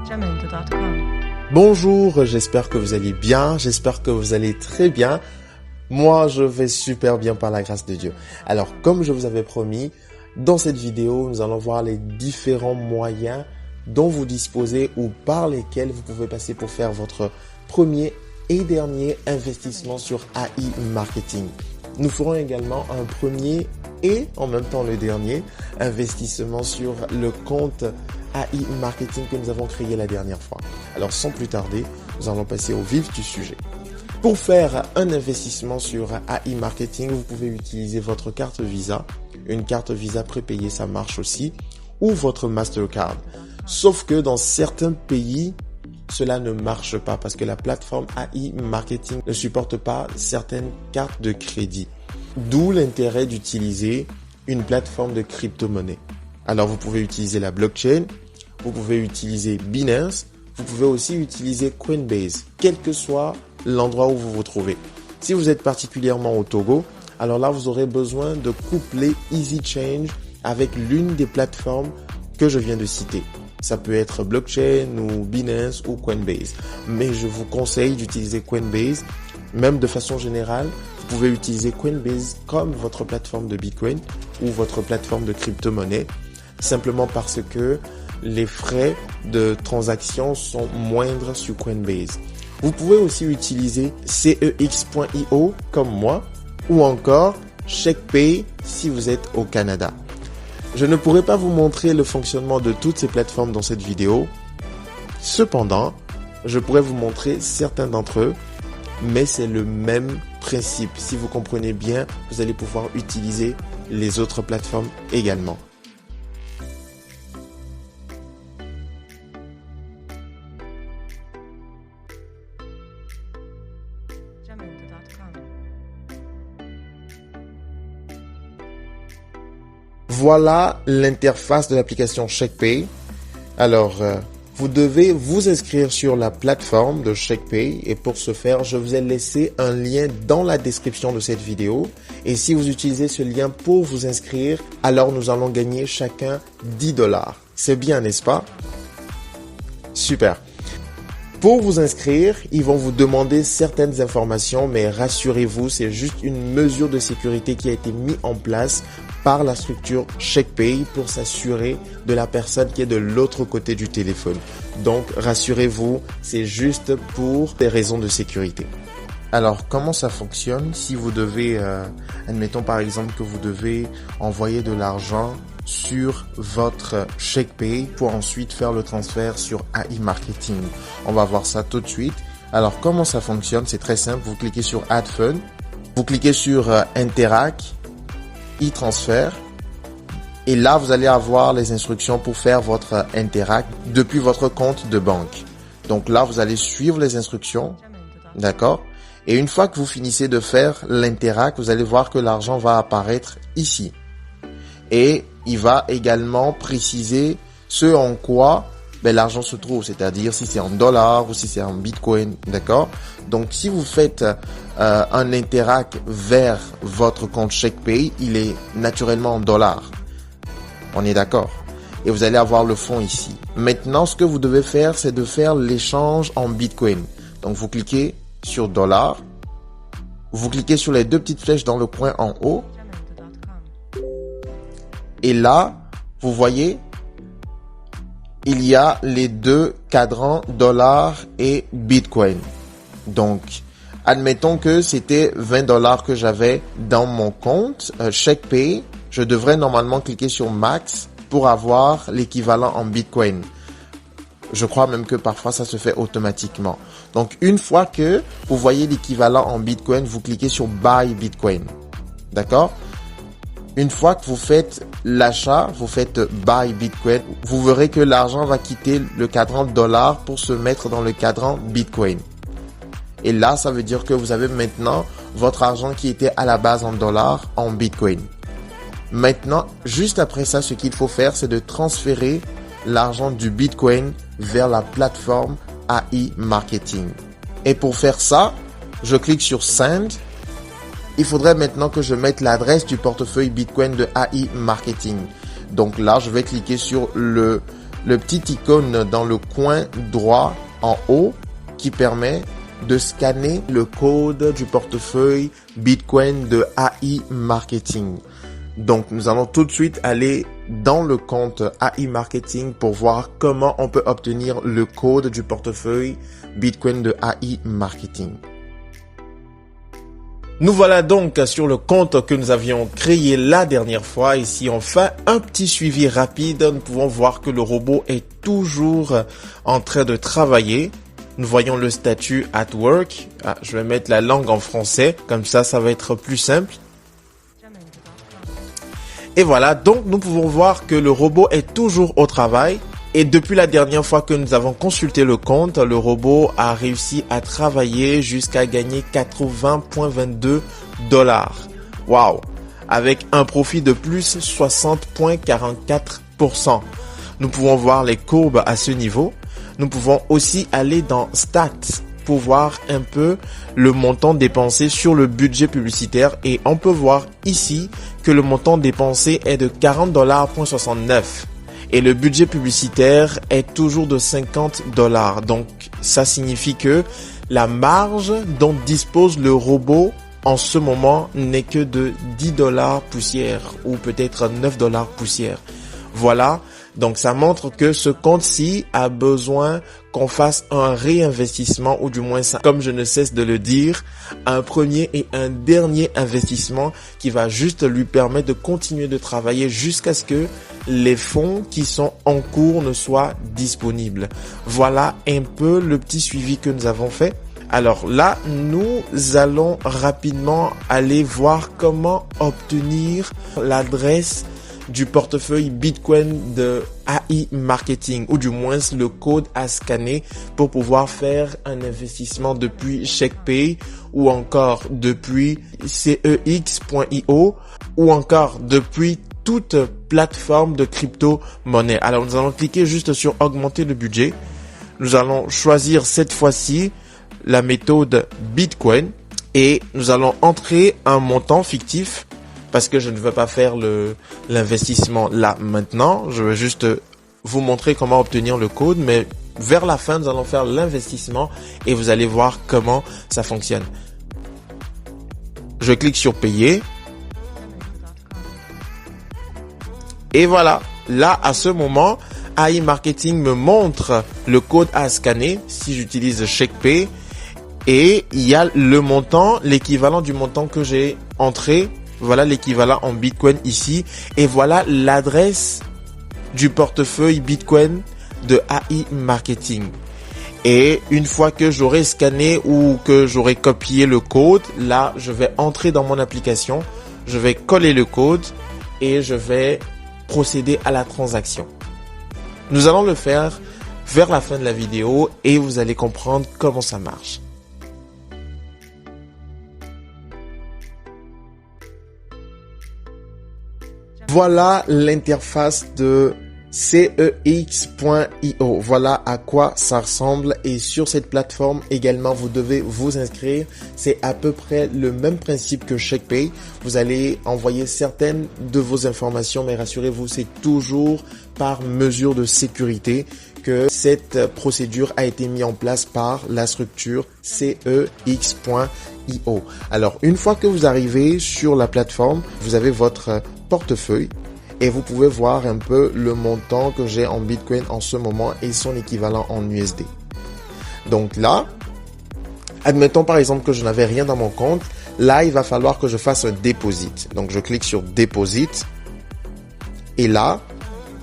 jamendo.com. Bonjour, j'espère que vous allez bien, j'espère que vous allez très bien. Moi, je vais super bien par la grâce de Dieu. Alors, comme je vous avais promis, dans cette vidéo, nous allons voir les différents moyens dont vous disposez ou par lesquels vous pouvez passer pour faire votre premier et dernier investissement sur AI Marketing. Nous ferons également un premier et en même temps le dernier investissement sur le compte AI Marketing que nous avons créé la dernière fois. Alors sans plus tarder, nous allons passer au vif du sujet. Pour faire un investissement sur AI Marketing, vous pouvez utiliser votre carte Visa. Une carte Visa prépayée, ça marche aussi, ou votre Mastercard. Sauf que dans certains pays, cela ne marche pas parce que la plateforme AI Marketing ne supporte pas certaines cartes de crédit. D'où l'intérêt d'utiliser une plateforme de crypto-monnaie. Alors vous pouvez utiliser la blockchain, vous pouvez utiliser Binance, vous pouvez aussi utiliser Coinbase, quel que soit l'endroit où vous vous trouvez. Si vous êtes particulièrement au Togo, alors là vous aurez besoin de coupler EasyChange avec l'une des plateformes que je viens de citer. Ça peut être blockchain ou Binance ou Coinbase. Mais je vous conseille d'utiliser Coinbase. Même de façon générale, vous pouvez utiliser Coinbase comme votre plateforme de Bitcoin ou votre plateforme de crypto-monnaie. Simplement parce que les frais de transaction sont moindres sur Coinbase. Vous pouvez aussi utiliser cex.io comme moi ou encore CheckPay si vous êtes au Canada. Je ne pourrai pas vous montrer le fonctionnement de toutes ces plateformes dans cette vidéo. Cependant, je pourrais vous montrer certains d'entre eux, mais c'est le même principe. Si vous comprenez bien, vous allez pouvoir utiliser les autres plateformes également. jamendo.com. Voilà l'interface de l'application CheckPay. Alors, vous devez vous inscrire sur la plateforme de CheckPay et pour ce faire, je vous ai laissé un lien dans la description de cette vidéo. Et si vous utilisez ce lien pour vous inscrire, alors nous allons gagner chacun $10. C'est bien, n'est-ce pas? Super. Pour vous inscrire, ils vont vous demander certaines informations, mais rassurez-vous, c'est juste une mesure de sécurité qui a été mise en place par la structure CheckPay pour s'assurer de la personne qui est de l'autre côté du téléphone. Donc, rassurez-vous, c'est juste pour des raisons de sécurité. Alors, comment ça fonctionne si vous devez, admettons par exemple que vous devez envoyer de l'argent sur votre CheckPay pour ensuite faire le transfert sur AI Marketing. On va voir ça tout de suite. Alors, comment ça fonctionne? C'est très simple. Vous cliquez sur Add Fund. Vous cliquez sur Interact, e-transfert. Et là, vous allez avoir les instructions pour faire votre Interact depuis votre compte de banque. Donc là, vous allez suivre les instructions. D'accord? Et une fois que vous finissez de faire l'Interact, vous allez voir que l'argent va apparaître ici. Et il va également préciser ce en quoi l'argent se trouve, c'est-à-dire si c'est en dollars ou si c'est en bitcoin, d'accord? Donc, si vous faites un Interact vers votre compte CheckPay, il est naturellement en dollars. On est d'accord? Et vous allez avoir le fonds ici. Maintenant, ce que vous devez faire, c'est de faire l'échange en bitcoin. Donc, vous cliquez sur dollars. Vous cliquez sur les deux petites flèches dans le coin en haut. Et là, vous voyez, il y a les deux cadrans dollars et Bitcoin. Donc, admettons que c'était $20 que j'avais dans mon compte CheckPay. Je devrais normalement cliquer sur Max pour avoir l'équivalent en Bitcoin. Je crois même que parfois ça se fait automatiquement. Donc, une fois que vous voyez l'équivalent en Bitcoin, vous cliquez sur Buy Bitcoin. D'accord? Une fois que vous faites l'achat, vous faites Buy Bitcoin, vous verrez que l'argent va quitter le cadran dollars pour se mettre dans le cadran Bitcoin. Et là, ça veut dire que vous avez maintenant votre argent qui était à la base en dollars en Bitcoin. Maintenant, juste après ça, ce qu'il faut faire, c'est de transférer l'argent du Bitcoin vers la plateforme AI Marketing. Et pour faire ça, je clique sur Send. Il faudrait maintenant que je mette l'adresse du portefeuille Bitcoin de AI Marketing. Donc là, je vais cliquer sur le le petit icône dans le coin droit en haut qui permet de scanner le code du portefeuille Bitcoin de AI Marketing. Donc, nous allons tout de suite aller dans le compte AI Marketing pour voir comment on peut obtenir le code du portefeuille Bitcoin de AI Marketing. Nous voilà donc sur le compte que nous avions créé la dernière fois. Et si on fait un petit suivi rapide, nous pouvons voir que le robot est toujours en train de travailler. Nous voyons le statut at work. Je vais mettre la langue en français, comme ça va être plus simple. Et voilà, donc nous pouvons voir que le robot est toujours au travail. Et depuis la dernière fois que nous avons consulté le compte, le robot a réussi à travailler jusqu'à gagner 80,22 $. Waouh! Avec un profit de plus 60,44%. Nous pouvons voir les courbes à ce niveau. Nous pouvons aussi aller dans Stats pour voir un peu le montant dépensé sur le budget publicitaire. Et on peut voir ici que le montant dépensé est de 40,69 $. Et le budget publicitaire est toujours de 50 $. Donc, ça signifie que la marge dont dispose le robot en ce moment n'est que de 10 $ poussière ou peut-être 9 $ poussière. Voilà. Donc, ça montre que ce compte-ci a besoin qu'on fasse un réinvestissement ou du moins, comme je ne cesse de le dire, un premier et un dernier investissement qui va juste lui permettre de continuer de travailler jusqu'à ce que les fonds qui sont en cours ne soient disponibles. Voilà un peu le petit suivi que nous avons fait. Alors là, nous allons rapidement aller voir comment obtenir l'adresse du portefeuille Bitcoin de AI Marketing ou du moins le code à scanner pour pouvoir faire un investissement depuis ShakePay ou encore depuis CEX.io ou encore depuis toute plateforme de crypto-monnaie. Alors nous allons cliquer juste sur augmenter le budget. Nous allons choisir cette fois-ci la méthode Bitcoin et nous allons entrer un montant fictif parce que je ne veux pas faire l'investissement là maintenant. Je veux juste vous montrer comment obtenir le code, mais vers la fin, nous allons faire l'investissement et vous allez voir comment ça fonctionne. Je clique sur payer. Et voilà, là à ce moment, AI Marketing me montre le code à scanner si j'utilise ShakePay et il y a le montant, l'équivalent du montant que j'ai entré. Voilà l'équivalent en Bitcoin ici et voilà l'adresse du portefeuille Bitcoin de AI Marketing. Et une fois que j'aurai scanné ou que j'aurai copié le code, là je vais entrer dans mon application, je vais coller le code et je vais procéder à la transaction. Nous allons le faire vers la fin de la vidéo et vous allez comprendre comment ça marche. Voilà l'interface de CEX.io. Voilà à quoi ça ressemble et sur cette plateforme également vous devez vous inscrire. C'est à peu près le même principe que ShakePay. Vous allez envoyer certaines de vos informations mais rassurez-vous c'est toujours par mesure de sécurité que cette procédure a été mise en place par la structure CEX.io. Alors une fois que vous arrivez sur la plateforme, vous avez votre portefeuille et vous pouvez voir un peu le montant que j'ai en Bitcoin en ce moment et son équivalent en USD. Donc là, admettons par exemple que je n'avais rien dans mon compte. Là, il va falloir que je fasse un deposit. Donc, je clique sur deposit et là,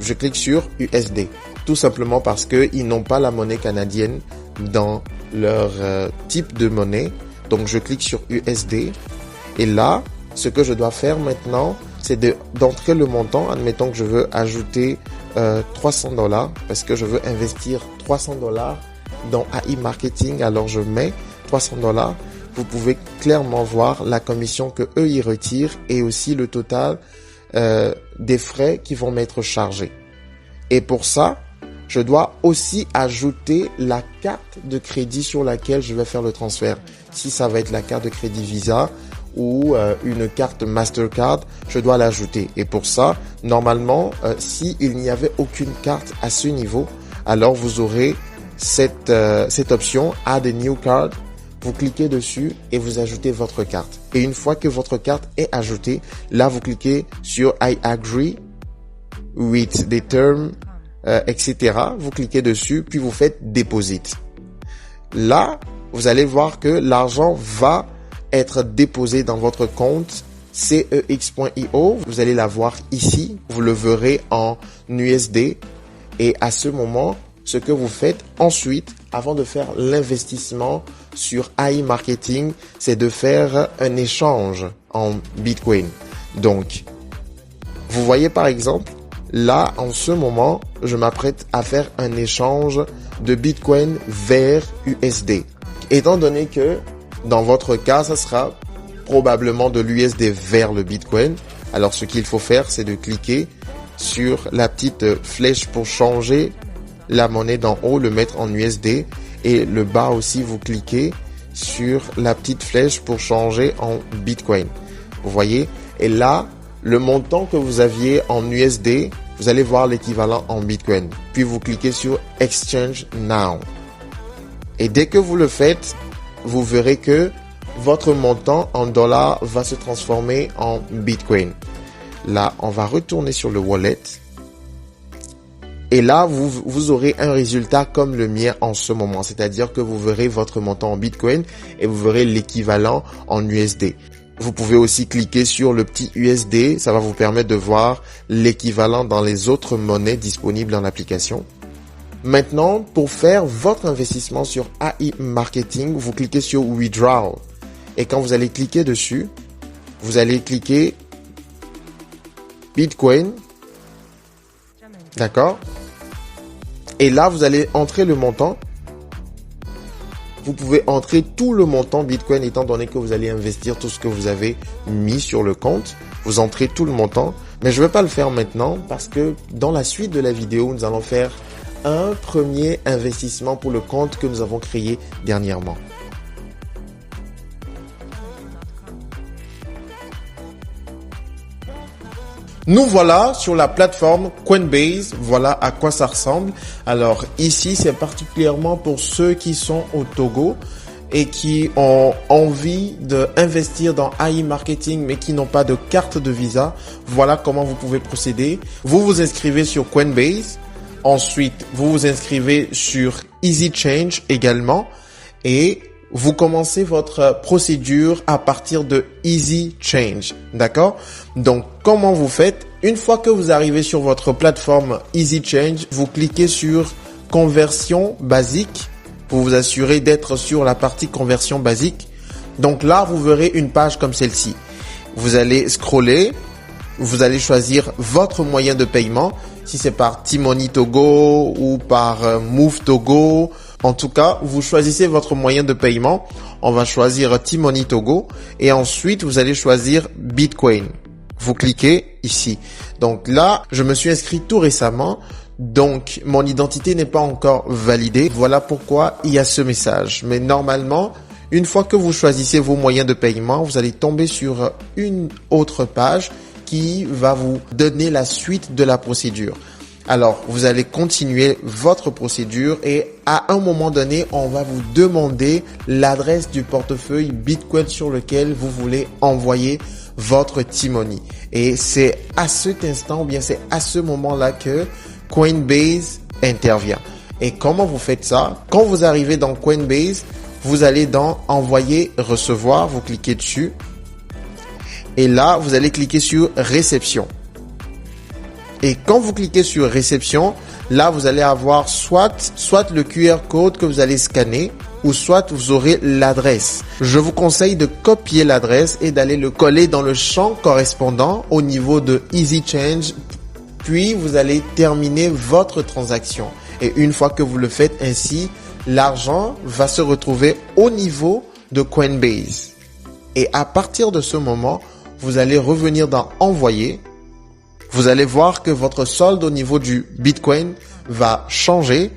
je clique sur USD. Tout simplement parce qu'ils n'ont pas la monnaie canadienne dans leur type de monnaie. Donc, je clique sur USD et là, ce que je dois faire maintenant, c'est d'entrer le montant. Admettons que je veux ajouter 300 $ parce que je veux investir 300 $ dans AI Marketing. Alors, je mets 300 $. Vous pouvez clairement voir la commission que eux y retirent et aussi le total des frais qui vont m'être chargés. Et pour ça, je dois aussi ajouter la carte de crédit sur laquelle je vais faire le transfert. Si ça va être la carte de crédit Visa ou une carte Mastercard, je dois l'ajouter. Et pour ça, normalement, s'il n'y avait aucune carte à ce niveau, alors vous aurez cette option Add a new card. Vous cliquez dessus et vous ajoutez votre carte. Et une fois que votre carte est ajoutée, là vous cliquez sur I agree with the term, etc. Vous cliquez dessus, puis vous faites deposit. Là, vous allez voir que l'argent va être déposé dans votre compte cex.io. Vous allez la voir ici. Vous le verrez en USD. Et à ce moment, ce que vous faites ensuite, avant de faire l'investissement sur AI Marketing, c'est de faire un échange en Bitcoin. Donc, vous voyez par exemple, là, en ce moment, je m'apprête à faire un échange de Bitcoin vers USD. Étant donné que, dans votre cas, ça sera probablement de l'USD vers le Bitcoin. Alors, ce qu'il faut faire, c'est de cliquer sur la petite flèche pour changer la monnaie d'en haut, le mettre en USD. Et le bas aussi, vous cliquez sur la petite flèche pour changer en Bitcoin. Vous voyez? Et là, le montant que vous aviez en USD, vous allez voir l'équivalent en Bitcoin. Puis vous cliquez sur Exchange Now. Et dès que vous le faites, vous verrez que votre montant en dollars va se transformer en Bitcoin. Là, on va retourner sur le wallet. Et là, vous aurez un résultat comme le mien en ce moment. C'est-à-dire que vous verrez votre montant en Bitcoin et vous verrez l'équivalent en USD. Vous pouvez aussi cliquer sur le petit USD. Ça va vous permettre de voir l'équivalent dans les autres monnaies disponibles dans l'application. Maintenant, pour faire votre investissement sur AI Marketing, vous cliquez sur Withdraw. Et quand vous allez cliquer dessus, vous allez cliquer Bitcoin. D'accord? Et là, vous allez entrer le montant. Vous pouvez entrer tout le montant Bitcoin étant donné que vous allez investir tout ce que vous avez mis sur le compte. Vous entrez tout le montant. Mais je ne vais pas le faire maintenant parce que dans la suite de la vidéo, nous allons faire un premier investissement pour le compte que nous avons créé dernièrement. Nous voilà sur la plateforme Coinbase. Voilà à quoi ça ressemble. Alors ici, c'est particulièrement pour ceux qui sont au Togo et qui ont envie d'investir dans AI Marketing mais qui n'ont pas de carte de visa. Voilà comment vous pouvez procéder. Vous vous inscrivez sur Coinbase. Ensuite, vous vous inscrivez sur Easy Change également et vous commencez votre procédure à partir de Easy Change. D'accord? Donc, comment vous faites? Une fois que vous arrivez sur votre plateforme Easy Change, vous cliquez sur Conversion basique pour vous assurer d'être sur la partie conversion basique. Donc là, vous verrez une page comme celle-ci. Vous allez scroller. Vous allez choisir votre moyen de paiement. Si c'est par T-Money Togo ou par Move Togo. En tout cas, vous choisissez votre moyen de paiement. On va choisir T-Money Togo et ensuite vous allez choisir Bitcoin. Vous cliquez ici. Donc là, je me suis inscrit tout récemment. Donc, mon identité n'est pas encore validée. Voilà pourquoi il y a ce message. Mais normalement, une fois que vous choisissez vos moyens de paiement, vous allez tomber sur une autre page qui va vous donner la suite de la procédure. Alors, vous allez continuer votre procédure et à un moment donné, on va vous demander l'adresse du portefeuille Bitcoin sur lequel vous voulez envoyer votre T-Money. Et c'est à cet instant, ou bien c'est à ce moment-là que Coinbase intervient. Et comment vous faites ça? Quand vous arrivez dans Coinbase, vous allez dans Envoyer, recevoir, vous cliquez dessus. Et là, vous allez cliquer sur Réception. Et quand vous cliquez sur Réception, là, vous allez avoir soit le QR code que vous allez scanner, ou soit vous aurez l'adresse. Je vous conseille de copier l'adresse et d'aller le coller dans le champ correspondant au niveau de Easy Change. Puis, vous allez terminer votre transaction. Et une fois que vous le faites ainsi, l'argent va se retrouver au niveau de Coinbase. Et à partir de ce moment, vous allez revenir dans Envoyer. Vous allez voir que votre solde au niveau du Bitcoin va changer.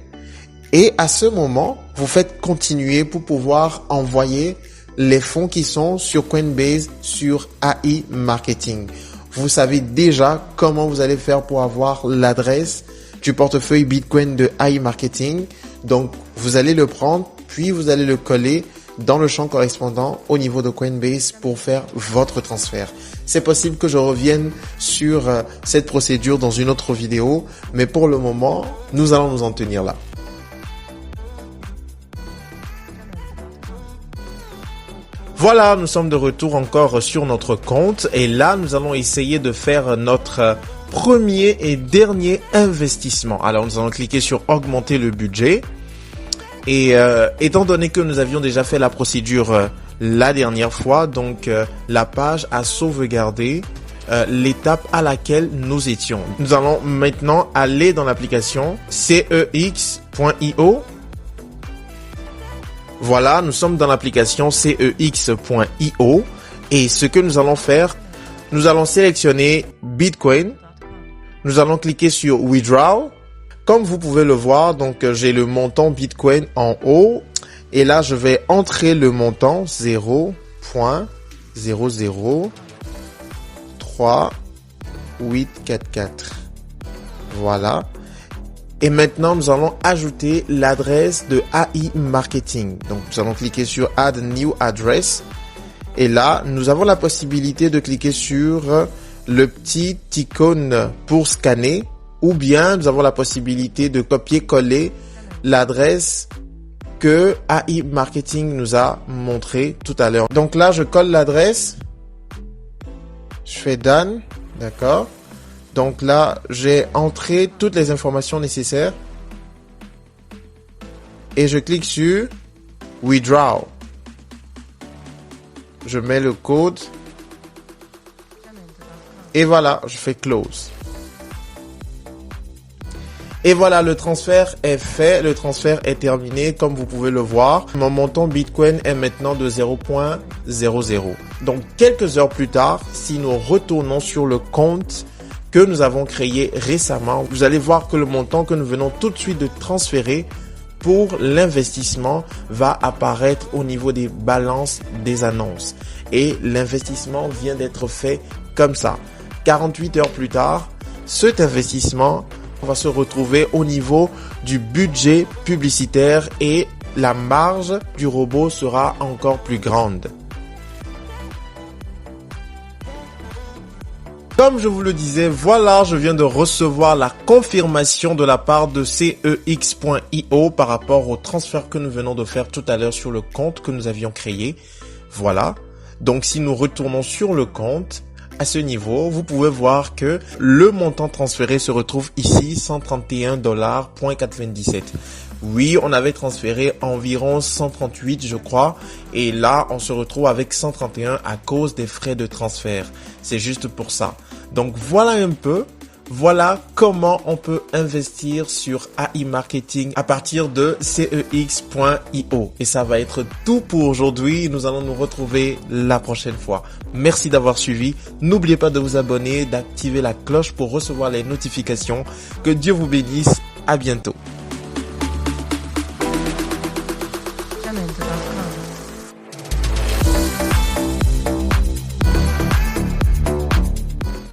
Et à ce moment, vous faites continuer pour pouvoir envoyer les fonds qui sont sur Coinbase sur AI Marketing. Vous savez déjà comment vous allez faire pour avoir l'adresse du portefeuille Bitcoin de AI Marketing. Donc, vous allez le prendre, puis vous allez le coller dans le champ correspondant au niveau de Coinbase pour faire votre transfert. C'est possible que je revienne sur cette procédure dans une autre vidéo, mais pour le moment, nous allons nous en tenir là. Voilà, nous sommes de retour encore sur notre compte et là, nous allons essayer de faire notre premier et dernier investissement. Alors, nous allons cliquer sur augmenter le budget et étant donné que nous avions déjà fait la procédure la dernière fois, donc la page a sauvegardé l'étape à laquelle nous étions. Nous allons maintenant aller dans l'application CEX.io. Voilà, nous sommes dans l'application CEX.io et ce que nous allons faire, nous allons sélectionner Bitcoin. Nous allons cliquer sur Withdraw. Comme vous pouvez le voir, donc j'ai le montant Bitcoin en haut et là je vais entrer le montant 0.0038844. Voilà. Et maintenant, nous allons ajouter l'adresse de AI Marketing. Donc, nous allons cliquer sur Add New Address. Et là, nous avons la possibilité de cliquer sur le petit icône pour scanner. Ou bien, nous avons la possibilité de copier-coller l'adresse que AI Marketing nous a montré tout à l'heure. Donc là, je colle l'adresse. Je fais Done. D'accord. Donc là, j'ai entré toutes les informations nécessaires et je clique sur Withdraw. Je mets le code et voilà, je fais Close. Et voilà, le transfert est fait, le transfert est terminé comme vous pouvez le voir. Mon montant Bitcoin est maintenant de 0.00. Donc quelques heures plus tard, si nous retournons sur le compte que nous avons créé récemment, vous allez voir que le montant que nous venons tout de suite de transférer pour l'investissement va apparaître au niveau des balances des annonces. Et l'investissement vient d'être fait comme ça. 48 heures plus tard, cet investissement va se retrouver au niveau du budget publicitaire et la marge du robot sera encore plus grande. Comme je vous le disais, voilà, je viens de recevoir la confirmation de la part de CEX.io par rapport au transfert que nous venons de faire tout à l'heure sur le compte que nous avions créé. Voilà. Donc, si nous retournons sur le compte, à ce niveau, vous pouvez voir que le montant transféré se retrouve ici, 131,97 $. Oui, on avait transféré environ 138, je crois. Et là, on se retrouve avec 131 à cause des frais de transfert. C'est juste pour ça. Donc, voilà un peu. Voilà comment on peut investir sur AI Marketing à partir de CEX.io. Et ça va être tout pour aujourd'hui. Nous allons nous retrouver la prochaine fois. Merci d'avoir suivi. N'oubliez pas de vous abonner, d'activer la cloche pour recevoir les notifications. Que Dieu vous bénisse. À bientôt. Jamendo.com